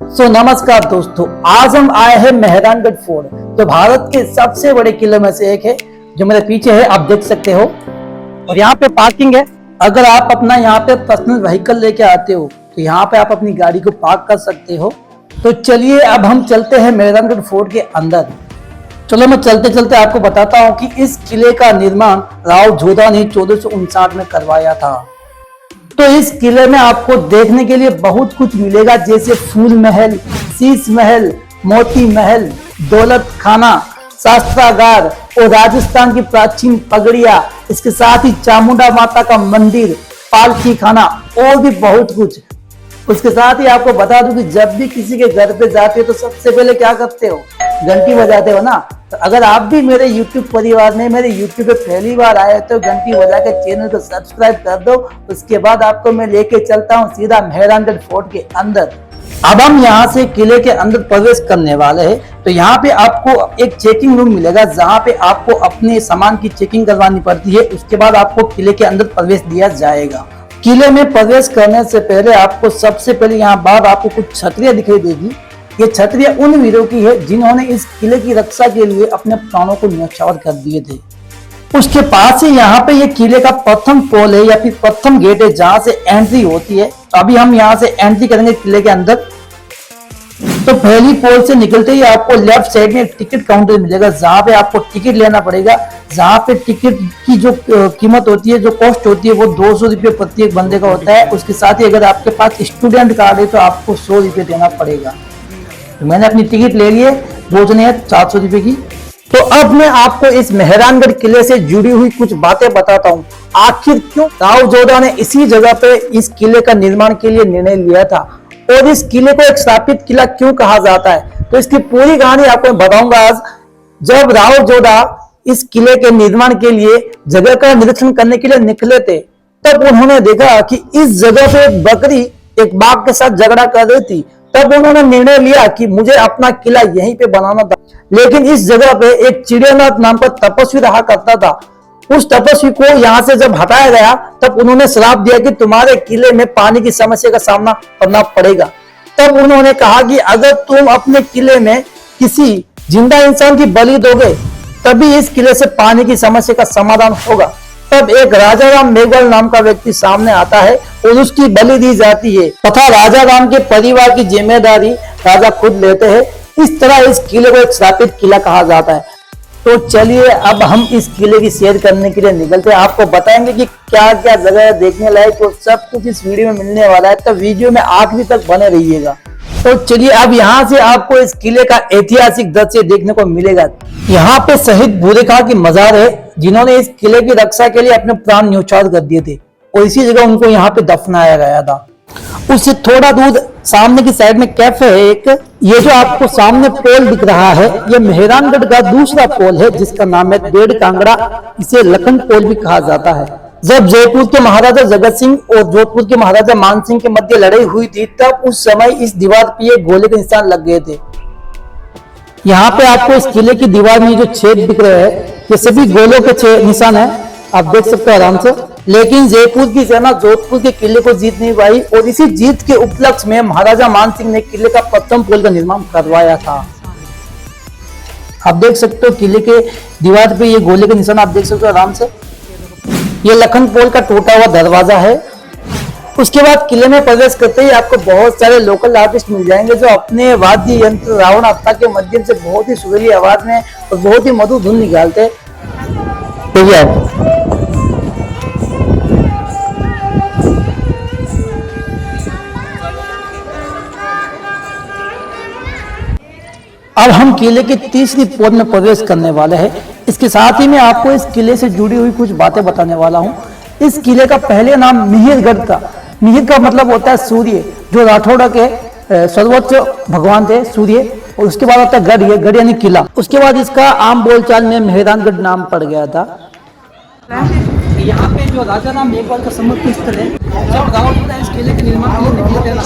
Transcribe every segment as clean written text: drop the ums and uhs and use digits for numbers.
नमस्कार दोस्तों, आज हम आए हैं मेहरानगढ़ फोर्ट, जो भारत के सबसे बड़े किलों में से एक है। जो मेरे पीछे है आप देख सकते हो, और यहाँ पे पार्किंग है। अगर आप अपना यहाँ पे पर्सनल व्हीकल लेके आते हो तो यहाँ पे आप अपनी गाड़ी को पार्क कर सकते हो। तो चलिए अब हम चलते हैं मेहरानगढ़ फोर्ट के अंदर। चलो मैं चलते चलते आपको बताता हूँ कि इस किले का निर्माण राव जोधा ने 1459 में करवाया था। तो इस किले में आपको देखने के लिए बहुत कुछ मिलेगा, जैसे फूल महल, शीश महल, मोती महल, दौलत खाना, शास्त्रागार और राजस्थान की प्राचीन पगड़िया। इसके साथ ही चामुंडा माता का मंदिर, पालकी खाना और भी बहुत कुछ। उसके साथ ही आपको बता दूं कि जब भी किसी के घर पे जाते हो तो सबसे पहले क्या करते हो, घंटी बजाते हो ना। तो अगर आप भी मेरे YouTube परिवार में मेरे YouTube पे पहली बार आए तो घंटी बजा के चैनल को सब्सक्राइब कर दो। उसके बाद आपको मैं लेके चलता हूँ सीधा मेहरानगढ़ फोर्ट के अंदर। अब हम यहाँ से किले के अंदर प्रवेश करने वाले हैं। तो यहाँ पे आपको एक चेकिंग रूम मिलेगा, जहाँ पे आपको अपने सामान की चेकिंग करवानी पड़ती है। उसके बाद आपको किले के अंदर प्रवेश दिया जाएगा। किले में प्रवेश करने से पहले आपको सबसे पहले यहाँ बाहर आपको कुछ छतरियां दिखाई देगी। ये छतरियां उन वीरों की है जिन्होंने इस किले की रक्षा के लिए अपने प्राणों को न्यौछावर कर दिए थे। उसके पास ही यहाँ पे ये किले का प्रथम पोल है या फिर प्रथम गेट है, जहाँ से एंट्री होती है। तो अभी हम यहाँ से एंट्री करेंगे किले के अंदर। तो पहली पोल से निकलते ही आपको लेफ्ट साइड में टिकट काउंटर मिलेगा, जहाँ पे आपको टिकट लेना पड़ेगा। जहाँ पे टिकट की जो कीमत होती है, जो कॉस्ट होती है, वो 200 रुपये प्रत्येक बंदे का होता है। उसके साथ ही अगर आपके पास स्टूडेंट कार्ड है तो आपको 100 रुपये देना पड़ेगा। तो मैंने अपनी टिकट ले ली है, पहुंचने है 400 रुपये की। तो अब मैं आपको इस मेहरानगढ़ किले से जुड़ी हुई कुछ बातें बताता हूँ। आखिर क्यों राव जोधा ने इसी जगह पे इस किले का निर्माण के लिए निर्णय लिया था, और इस किले को एक स्थापित किला क्यों कहा जाता है। तो इसकी पूरी कहानी आपको बताऊंगा आज। जब राव जोधा इस किले के निर्माण के लिए जगह का निरीक्षण करने के लिए निकले थे, तब उन्होंने देखा कि इस जगह पे एक बकरी एक बाघ के साथ झगड़ा कर रही थी। तब उन्होंने निर्णय लिया कि मुझे अपना किला यहीं पे बनाना था। लेकिन इस जगह पे एक चिड़ियानाथ नाम का तपस्वी रहा करता था। उस तपस्वी को यहाँ से जब हटाया गया तब उन्होंने श्राप दिया कि तुम्हारे किले में पानी की समस्या का सामना करना पड़ेगा। तब उन्होंने कहा कि अगर तुम अपने किले में किसी जिंदा इंसान की बलि दोगे तभी इस किले से पानी की समस्या का समाधान होगा। तब एक राजा राम मेघवाल नाम का व्यक्ति सामने आता है और उसकी बलि दी जाती है, तथा राजा राम के परिवार की जिम्मेदारी राजा खुद लेते हैं। इस तरह इस किले को एक स्थापित किला कहा जाता है। तो चलिए अब हम इस किले की सैर करने के लिए निकलते हैं। आपको बताएंगे कि क्या क्या जगह है देखने लायक, और सब कुछ इस वीडियो में मिलने वाला है। तो वीडियो में आखिरी तक बने रहिएगा। तो चलिए अब यहाँ से आपको इस किले का ऐतिहासिक दृश्य देखने को मिलेगा। यहाँ पे शहीद भूरे खां की मजार है, जिन्होंने इस किले की रक्षा के लिए अपने प्राण न्यौछावर कर दिए थे, और इसी जगह उनको यहाँ पे दफनाया गया था। उससे थोड़ा दूर सामने की साइड में कैफे है एक। ये जो आपको सामने पोल दिख रहा है, ये मेहरानगढ़ का दूसरा पोल है, जिसका नाम है बेड़ कांगड़ा। इसे लखन पोल भी कहा जाता है। जब जयपुर के महाराजा जगत सिंह और जोधपुर के महाराजा मान सिंह के मध्य लड़ाई हुई थी, तब उस समय इस दीवार पे ये गोले के निशान लग गए थे। यहाँ पे आपको इस किले की दीवार में जो छेद दिख रहे हैं, ये सभी गोलों के निशान है, आप देख सकते हो आराम से। लेकिन जयपुर की सेना जोधपुर के किले को जीत नहीं पाई, और इसी जीत के उपलक्ष्य में महाराजा मान सिंह ने किले का प्रथम पोल का निर्माण करवाया था। आप देख सकते हो किले के दीवार पे ये गोले के निशान आप देख सकते हो आराम से। ये लखन पोल का टूटा हुआ दरवाजा है। उसके बाद किले में प्रवेश करते ही आपको बहुत सारे लोकल आर्टिस्ट मिल जाएंगे, जो अपने वाद्य यंत्र रावण हत्था के माध्यम से बहुत ही सुरीली आवाज में और बहुत ही मधुर धुन निकालते हैं। अब हम किले की तीसरी पोल में प्रवेश करने वाले हैं। इसके साथ ही मैं आपको इस किले से जुड़ी हुई कुछ बातें बताने वाला हूँ। इस किले का पहले नाम मिहिरगढ़ था। मिहिर का मतलब होता है सूर्य, जो राठौड़ा के सर्वोच्च भगवान थे सूर्य। और उसके बाद होता है गढ़, गढ़ यानी किला। उसके बाद इसका आम बोलचाल में मेहरानगढ़ नाम पड़ गया था। यहाँ पे जो राजा राम मेघवाल का समर्पित स्थल है, जब राव जोधा इस किले के निर्माण के लिए निकले थे ना,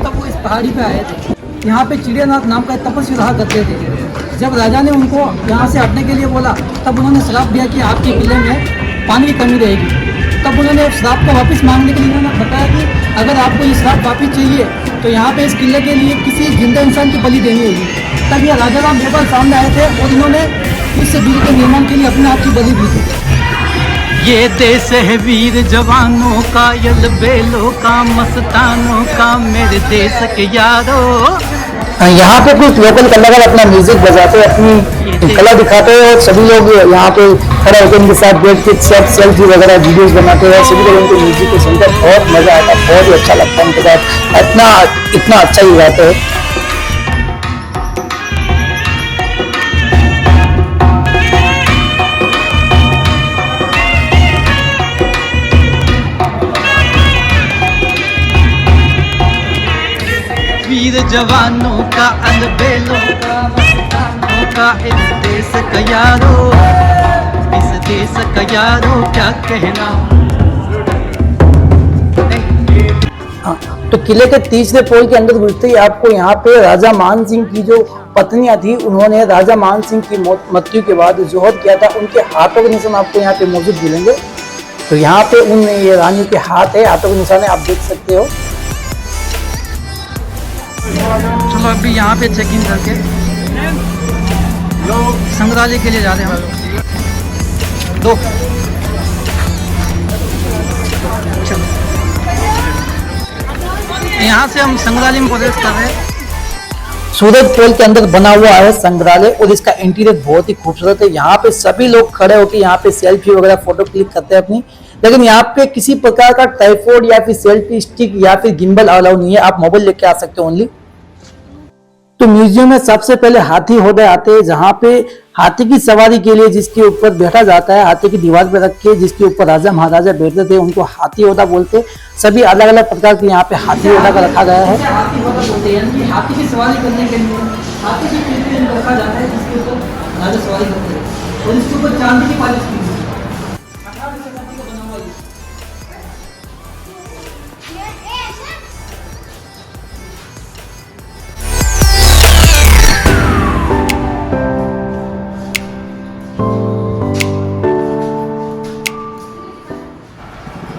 तब वो इस पहाड़ी पे आए थे। यहाँ पे चिड़ियानाथ नाम का तपस्वी रहा करते थे। जब राजा ने उनको यहाँ से हटने के लिए बोला, तब उन्होंने श्राप दिया कि आपके किले में पानी की कमी रहेगी। तब उन्होंने श्राप को वापस मांगने के लिए उन्होंने बताया कि अगर आपको ये श्राप वापस चाहिए तो यहाँ पे इस किले के लिए किसी जिंदा इंसान की बलि देनी होगी, तब ये राजा राम मेवाड़ सामने आए थे और इन्होंने इस दिल के निर्माण के लिए अपने आप की बलि दी थी। ये देश है वीर जवानों का, यल बेलों का, मस्तानों का, मेरे देश के यारों। यहाँ पे कुछ लोकल कलाकार अपना म्यूजिक बजाते हैं, अपनी कला दिखाते हैं और सभी लोग यहाँ पे खड़े होकर इनके साथ बैठ के सब सेल्फी वगैरह वीडियोस बनाते हैं। सभी लोग उनके म्यूजिक को सुनकर बहुत मजा आता है, बहुत ही अच्छा लगता है उनके साथ, इतना अच्छा ही गाते हैं। वीर जवानों का, अलबेलों का, मस्तानों का, इस देश का यारो, इस देश का यारो क्या कहना। हाँ, तो किले के तीसरे पोल के अंदर घुसते ही आपको यहाँ पे राजा मान सिंह की जो पत्नियां थी, उन्होंने राजा मान सिंह की मृत्यु के बाद जोहद किया था, उनके हाथों के निशान आपको यहाँ पे मौजूद मिलेंगे। तो यहाँ पे उन ये रानी के हाथ है, हाथों के निशान आप देख सकते हो। चलो अभी यहाँ पे चेक इन करके संग्रहालय के लिए जा रहे हैं हम। दो चलो यहाँ से हम संग्रहालय में प्रवेश कर रहे हैं। सूरज पोल के अंदर बना हुआ है संग्रहालय और इसका इंटीरियर बहुत ही खूबसूरत है। यहाँ पे सभी लोग खड़े होकर यहाँ पे सेल्फी वगैरह फोटो क्लिक करते हैं अपनी, लेकिन यहाँ पे किसी प्रकार का ट्राइपॉड या फिर सेल्फी स्टिक या फिर गिम्बल अलाउ नहीं है, आप मोबाइल लेके आ सकते हो ओनली। तो म्यूजियम में सबसे पहले हाथी होदे आते हैं, जहाँ पे हाथी की सवारी के लिए जिसके ऊपर बैठा जाता है, हाथी की दीवार पे रख के जिसके ऊपर राजा महाराजा बैठते थे, उनको हाथी होदा बोलते। सभी अलग अलग प्रकार के यहाँ पे हाथी होदा का रखा गया है। हाथी होदा बोलते हैं, यानी हाथी की सवारी करने के लिए हाथी की पीठ पे रखा जाता है, जिसके ऊपर राजा सवारी करते हैं और इसके ऊपर चांदी की पालिश की गई है।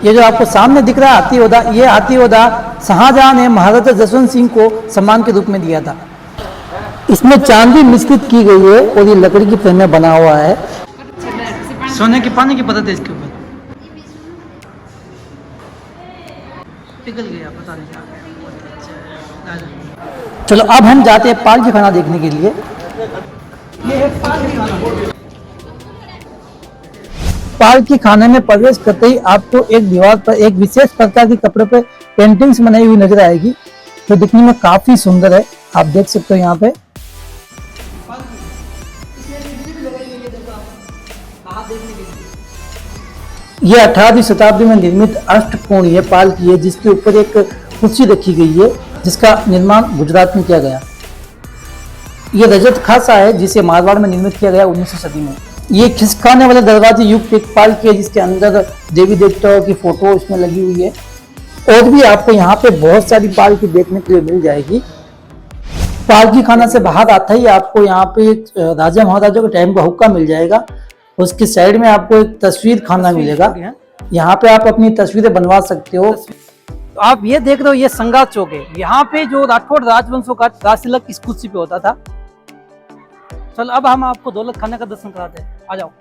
ये जो आपको सामने दिख रहा है हाथी होदा, ये हाथी होदा शाहजहां ने महाराजा जसवंत सिंह को सम्मान के रूप में दिया था। इसमें चांदी मिश्रित की गई है और ये लकड़ी की फ्रेम में बना हुआ है। सोने के पानी की परत है इसके ऊपर, पिघल गया पता नहीं क्या। चलो अब हम जाते हैं पालकी खाना देखने के लिए। ये है पालकी खाना। पालकी खाने में प्रवेश करते ही आपको एक दीवार पर एक विशेष प्रकार के कपड़े पर पेंटिंग्स बनाई हुई नजर आएगी, जो दिखने में काफी सुंदर है। आप देख सकते हो यहाँ पे ये 18वीं शताब्दी में निर्मित अष्टकोणीय पालकी है, जिसके ऊपर एक कुर्सी रखी गई है, जिसका निर्माण गुजरात में किया गया। ये रजत खासा है, जिसे मारवाड़ में निर्मित किया गया 19वीं सदी में। ये खिसकाने वाले दरवाजे युक्त एक पालकी है, जिसके अंदर देवी देवताओं की फोटो इसमें लगी हुई है। और भी आपको यहाँ पे बहुत सारी पालकी देखने के लिए मिल जाएगी। पालकी खाना से बाहर आता ही आपको यहाँ पे एक राजा महाराजा के टाइम का हुक्का मिल जाएगा। उसके साइड में आपको एक तस्वीर खाना मिलेगा, यहाँ पे आप अपनी तस्वीरें बनवा सकते हो। तो आप ये देख रहे हो, ये संगार चौक है। यहाँ पे जो राठौड़ राजवंशों का राजतिलक इस कुर्सी पे होता था। चलो अब हम आपको दौलत खाने का दर्शन कराते हैं, आ जाओ।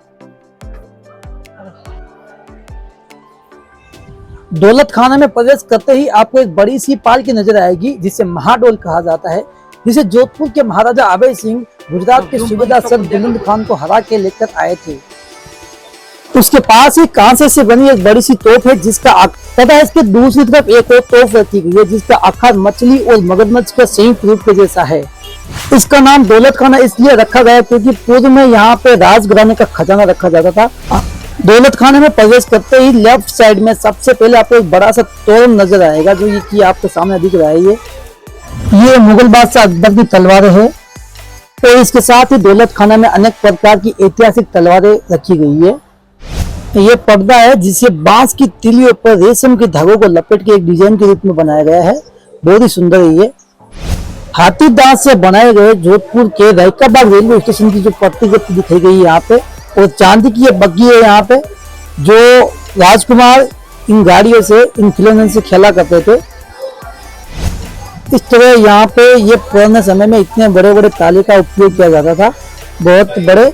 दौलत खाना में प्रवेश करते ही आपको एक बड़ी सी पालकी नजर आएगी, जिसे महाडोल कहा जाता है, जिसे जोधपुर के महाराजा अभय सिंह गुजरात के सूबेदार सर बुलंद खान को हरा के लेकर आए थे। उसके पास ही कांसे से बनी एक बड़ी सी तोप है, जिसका तथा इसके दूसरी तरफ एक और तोप रखी गई है, जिसका आकार मछली और मगरमच्छ के संयुक्त रूप के जैसा है। इसका नाम दौलत खाना इसलिए रखा गया क्योंकि पूर्व में यहाँ पे राजघराने का खजाना रखा जाता था। दौलत खाने में प्रवेश करते ही लेफ्ट साइड में सबसे पहले आपको एक बड़ा सा तोरण नजर आएगा, जो ये कि आपके सामने दिख रहा है। ये मुगल बादशाह अकबर की तलवारें है और इसके साथ ही दौलत खाना में अनेक प्रकार की ऐतिहासिक तलवारें रखी गई है। ये पर्दा है, जिसे बांस की तिलियों पर रेशम के धागों को लपेट के एक डिजाइन के रूप में बनाया गया है। बहुत ही सुंदर है ये। हाथी दांत से बनाए गए जोधपुर के रैकाबाग रेलवे स्टेशन की जो प्रतिकृति दिखाई गई है यहाँ पे, और चांदी की ये बग्गी है यहाँ पे, जो राजकुमार इन गाड़ियों से, इन खिलौनों से खेला करते थे। इस तरह यहाँ पे ये पुराने समय में इतने बड़े बड़े ताले का उपयोग किया जाता था, बहुत बड़े,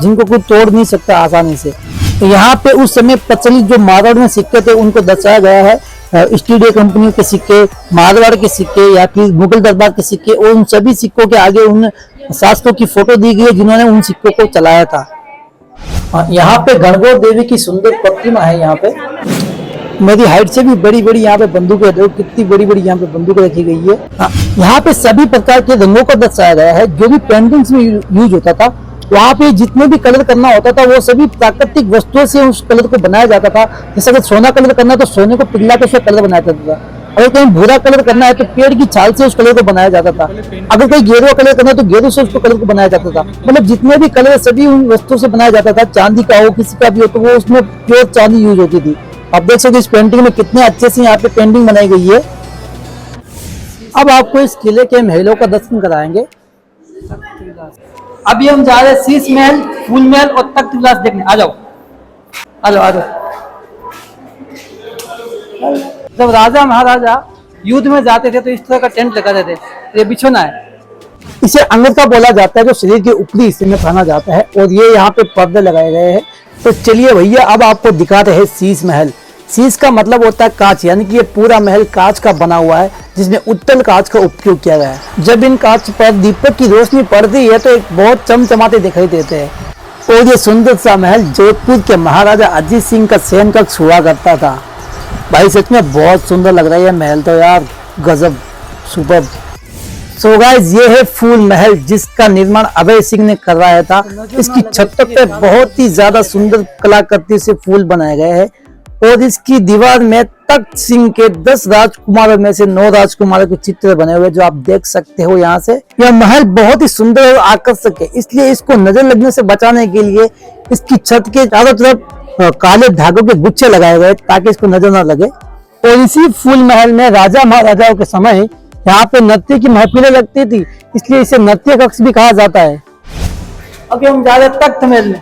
जिनको कोई तोड़ नहीं सकता आसानी से। तो यहाँ पे उस समय प्रचलित जो मारवाड़ में सिक्के थे उनको दर्शाया गया है। स्टूडियो कंपनी के सिक्के, मारवाड़ के सिक्के या फिर मुगल दरबार के सिक्के, और उन सभी सिक्कों के आगे उन शासकों की फोटो दी गई है जिन्होंने उन सिक्कों को चलाया था। यहाँ पे गणगौर देवी की सुंदर प्रतिमा है। यहाँ पे मेरी हाइट से भी बड़ी बड़ी यहाँ पे बंदूकें, देखो कितनी बड़ी बड़ी यहाँ पे बंदूकें रखी गई है। यहाँ पे सभी प्रकार के रंगों को दर्शाया गया है जो भी पेंटिंग्स में यूज होता था। वहाँ पे जितने भी कलर करना होता था वो सभी प्राकृतिक वस्तुओं से उस कलर को बनाया जाता था। जैसे अगर सोना कलर करना तो सोने को पिघला के उसका कलर बनाया जाता था। अगर कहीं भूरा कलर करना है तो पेड़ की छाल से उस कलर को बनाया जाता था। अगर कहीं गेरुआ कलर करना है तो गेरू से उसको कलर को बनाया जाता था। मतलब जितने भी कलर सभी उन वस्तुओं से बनाया जाता था। चांदी का हो, किसी का भी हो, तो वो उसमें प्योर चांदी यूज होती थी। आप देख सकते इस पेंटिंग में कितने अच्छे से यहाँ पे पेंटिंग बनाई गई है। अब आपको इस किले के महलों का दर्शन कराएंगे। अभी हम जा रहे हैं शीश महल, फूल महल और तख्त विलास देखने। आ जाओ आ जाओ आ जाओ। जब राजा महाराजा युद्ध में जाते थे तो इस तरह का टेंट लगाते थे। ये बिछोना है, इसे अंगरखा बोला जाता है, जो शरीर के ऊपरी हिस्से में पहना जाता है। और ये यहाँ पे पर्दे लगाए गए हैं। तो चलिए भैया अब आपको दिखाते हैं शीश महल। शीश का मतलब होता है कांच, यानी कि ये पूरा महल कांच का बना हुआ है जिसमें उत्तल कांच का उपयोग किया गया है। जब इन कांच पर दीपक की रोशनी पड़ती है तो एक बहुत चमचमाते दिखाई देते हैं। और ये सुंदर सा महल जोधपुर के महाराजा अजीत सिंह का शयन कक्ष हुआ करता था। भाई सच में बहुत सुंदर लग रहा है ये महल तो यार, गजब, सुपर। सो गाइस ये है फूल महल जिसका निर्माण अभय सिंह ने करवाया था। इसकी छतों पे बहुत ही ज्यादा सुंदर कलाकृति से फूल बनाए गए हैं। और इसकी दीवार में तख्त सिंह के 10 राजकुमारों में से 9 राजकुमारों के चित्र बने हुए जो आप देख सकते हो यहाँ से। यह महल बहुत ही सुंदर और आकर्षक है, इसलिए इसको नजर लगने से बचाने के लिए इसकी छत के चारों तरफ काले धागों के गुच्छे लगाए गए ताकि इसको नजर न लगे। और इसी फूल महल में राजा महाराजाओं के समय यहाँ पे नृत्य की महफिलें लगती थी, इसलिए इसे नृत्य कक्ष भी कहा जाता है। अभी हम जा रहे हैं तख्त महल में।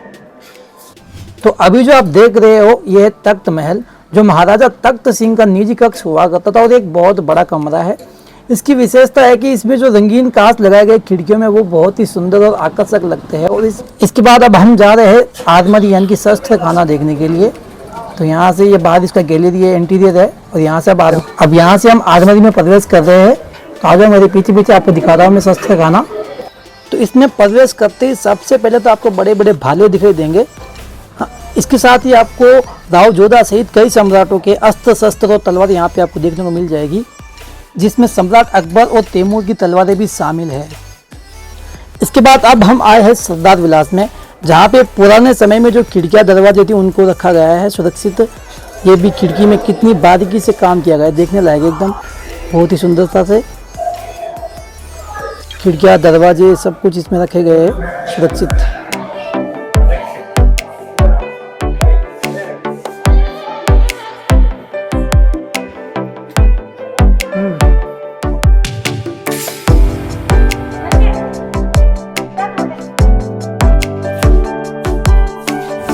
तो अभी जो आप देख रहे हो ये है तख्त महल, जो महाराजा तख्त सिंह का निजी कक्ष हुआ करता था और एक बहुत बड़ा कमरा है। इसकी विशेषता है कि इसमें जो रंगीन कांच लगाए गए खिड़कियों में वो बहुत ही सुंदर और आकर्षक लगते हैं। और इसके बाद अब हम जा रहे हैं आर्मरी यानी कि शस्त्र खाना देखने के लिए। तो यहाँ से ये बाहर इसका गैलरी है, इंटीरियर है। और यहाँ से अब यहाँ से हम आर्मरी में प्रवेश कर रहे हैं। तो आगे मेरे पीछे पीछे आपको दिखा रहा हूँ मैं शस्त्र खाना। तो इसमें प्रवेश करते ही सबसे पहले तो आपको बड़े बड़े भाले दिखाई देंगे। इसके साथ ही आपको राव जोधा सहित कई सम्राटों के अस्त्र शस्त्र और तलवार यहाँ पे आपको देखने को मिल जाएगी, जिसमें सम्राट अकबर और तैमूर की तलवारें भी शामिल है। इसके बाद अब हम आए हैं सरदार विलास में, जहाँ पे पुराने समय में जो खिड़कियाँ दरवाजे थी उनको रखा गया है सुरक्षित। ये भी खिड़की में कितनी बारीकी से काम किया गया है, देखने लायक एकदम, बहुत ही सुंदरता से खिड़कियाँ दरवाजे सब कुछ इसमें रखे गए हैं सुरक्षित।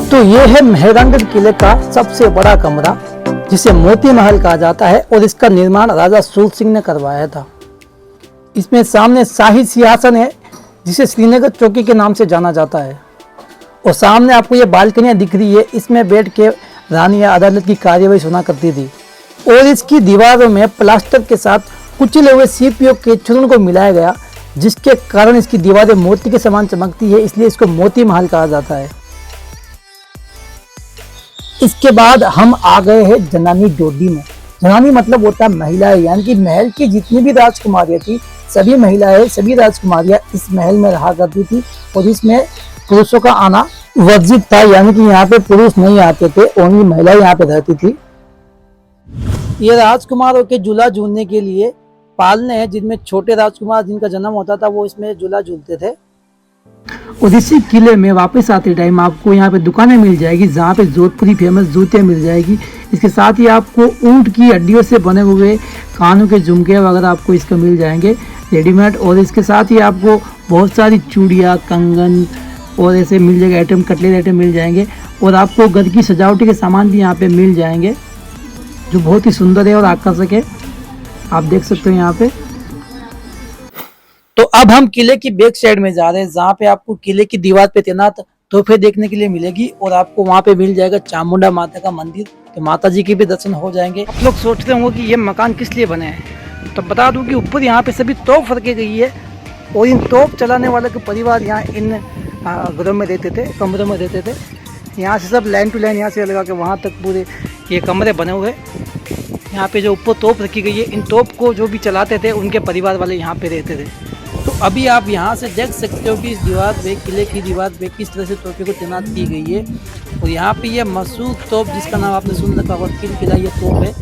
तो ये है मेहरानगढ़ किले का सबसे बड़ा कमरा जिसे मोती महल कहा जाता है। और इसका निर्माण राजा सूर सिंह ने करवाया था। इसमें सामने शाही सिंहासन है जिसे श्रीनगर चौकी के नाम से जाना जाता है। और सामने आपको ये बालकनियां दिख रही है, इसमें बैठ के रानियां अदालत की कार्यवाही सुना करती थी। और इसकी दीवारों में प्लास्टर के साथ कुचले हुए सीपियों के चूर्ण को मिलाया गया, जिसके कारण इसकी दीवारें मोती के समान चमकती है, इसलिए इसको मोती महल कहा जाता है। इसके बाद हम आ गए हैं जनानी डोडी में। जनानी मतलब होता है महिलाएं, यानी कि महल की जितनी भी राजकुमारियां थी सभी महिलाएं, सभी राजकुमारियां इस महल में रहा करती थी। और इसमें पुरुषों का आना वर्जित था, यानी कि यहाँ पे पुरुष नहीं आते थे, ओनली महिलाएं यहाँ पे रहती थी। ये राजकुमारों के झूला झूलने के लिए पालने हैं, जिनमें छोटे राजकुमार जिनका जन्म होता था वो इसमें झूला झूलते थे। और इसी किले में वापस आते टाइम आपको यहाँ पे दुकानें मिल जाएगी, जहाँ पे जोधपुरी फेमस जूतियाँ मिल जाएगी। इसके साथ ही आपको ऊंट की हड्डियों से बने हुए कानों के झुमके वगैरह आपको इसका मिल जाएंगे रेडीमेड। और इसके साथ ही आपको बहुत सारी चूड़ियाँ, कंगन और ऐसे मिल जाएगा आइटम, कटलेट आइटम मिल जाएंगे। और आपको घर की सजावटी के सामान भी यहाँ पे मिल जाएंगे जो बहुत ही सुंदर है और आकर्षक है, आप देख सकते हो यहाँ पे। अब हम किले की बैक साइड में जा रहे हैं, जहाँ पे आपको किले की दीवार पे तैनात तोहफे देखने के लिए मिलेगी और आपको वहाँ पे मिल जाएगा चामुंडा माता का मंदिर। तो माता जी के भी दर्शन हो जाएंगे। आप लोग सोच रहे होंगे कि ये मकान किस लिए बने हैं, तो बता दूं कि ऊपर यहाँ पे सभी तोप रखी गई है और इन तोप चलाने वाले के परिवार यहाँ इन घरों में रहते थे, कमरों में रहते थे। यहाँ से सब लाइन टू लाइन यहाँ से लगा के वहाँ तक पूरे ये कमरे बने हुए। यहाँ पे जो ऊपर तोप रखी गई है, इन तोप को जो भी चलाते थे उनके परिवार वाले यहाँ पे रहते थे। तो अभी आप यहाँ से देख सकते हो कि इस दीवार पे, किले की दीवार पे किस तरह से तोपे को तैनात की गई है। और यहाँ पे ये मशहूर तोप जिसका नाम आपने सुन रखा होगा, किल किला, ये तोप है।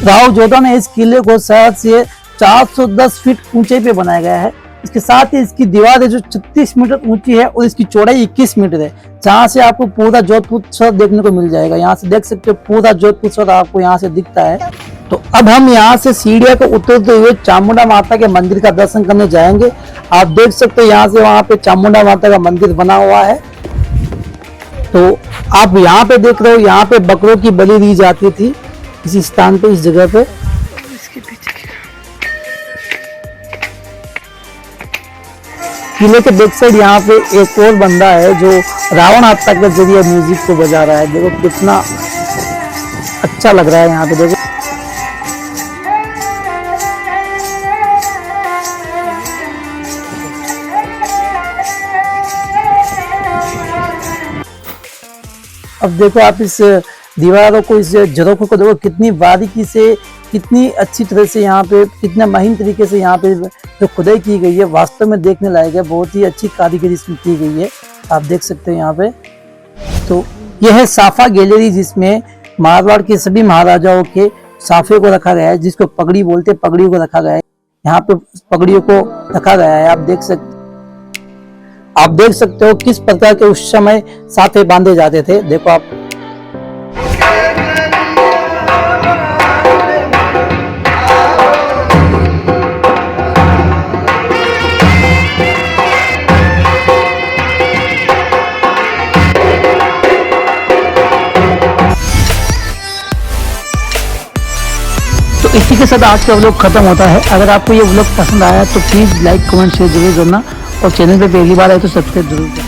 राव जोधा ने इस किले को शायद से 410 फीट ऊंचे पे बनाया गया है। इसके साथ ही इसकी दीवार है जो 36 मीटर ऊंची है और इसकी चौड़ाई 21 मीटर है, जहाँ से आपको पूरा जोधपुर शहर देखने को मिल जाएगा। यहाँ से देख सकते हो पूरा जोधपुर शहर आपको यहाँ से दिखता है। तो अब हम यहाँ से सीढ़ियों को उतरते हुए चामुंडा माता के मंदिर का दर्शन करने जाएंगे। आप देख सकते हो यहाँ से वहाँ पे चामुंडा माता का मंदिर बना हुआ है। तो आप यहाँ पे देख रहे हो, यहाँ पे बकरों की बलि दी जाती थी इसी स्थान पे, इस जगह पे। इसके पीछे किले के बैक साइड यहाँ पे एक और बंदा है जो रावण हत्या के जरिए म्यूजिक को बजा रहा है। देखो कितना अच्छा लग रहा है यहाँ पे, देखो। अब देखो आप इस दीवारों को, इस झरोखों को देखो कितनी बारीकी से, कितनी अच्छी तरह से यहाँ पे, कितना महीन तरीके से यहाँ पे जो खुदाई की गई है, वास्तव में देखने लायक है। बहुत ही अच्छी कारीगरी इसमें की गई है, आप देख सकते हो यहाँ पे। तो यह है साफा गैलरी, जिसमें मारवाड़ के सभी महाराजाओं के साफे को रखा गया है, जिसको पगड़ी बोलते, पगड़ी को रखा गया है। यहाँ पे पगड़ियों को रखा गया है, आप देख सकते हो किस प्रकार के उस समय साफे बांधे जाते थे। देखो आप, तो इसी के साथ आज का व्लॉग खत्म होता है। अगर आपको ये व्लॉग पसंद आया तो प्लीज लाइक, कमेंट, शेयर जरूर करना और चैनल पे पहली बार आए तो सब्सक्राइब जरूर करना।